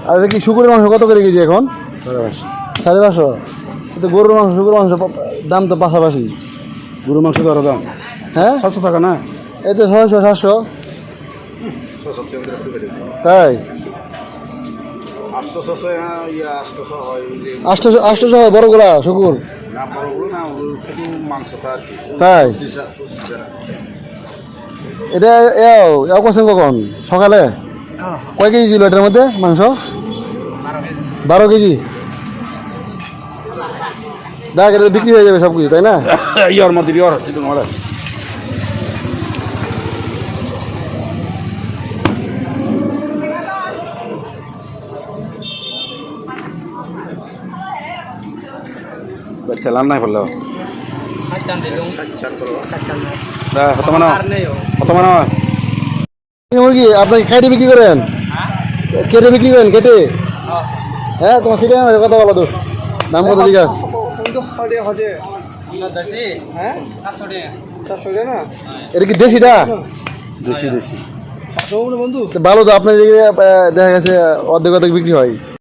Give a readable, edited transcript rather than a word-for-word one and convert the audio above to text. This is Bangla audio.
আর এটা কি শুকুরের মাংস কত করে কেজি এখন? 550। কিন্তু গরুর মাংস শুকুর মাংস দাম তো পাশাপাশি। গরুর মাংস তো আরো দাম। হ্যাঁ 700 টাকা না? এই তো 600 700। তাই 800 হয় বড়গুলা শুকুর। তাই এটা এও করছেন কখন? সকালে কয় কেজি ছিল এটার মধ্যে মাংস? 12 কেজি। দেখ এটা বিক্রি হয়ে যাবে সব কিছু, তাই না? ইয়ার মধ্যে ইয়ার কিন্তু মালা চালান নাই ফেললো কত মানে মুরগি আপনি কেটে বিক্রি করেন? কেটে বিক্রি করেন কেটে? হ্যাঁ তোমার ঠিক আছে কথা বলো দোষ। দাম কত দিকা? এটা কি দেশিটা? দেশি দেশি ভালো তো আপনার দেখা গেছে অর্ধেক অর্ধেক বিক্রি হয়।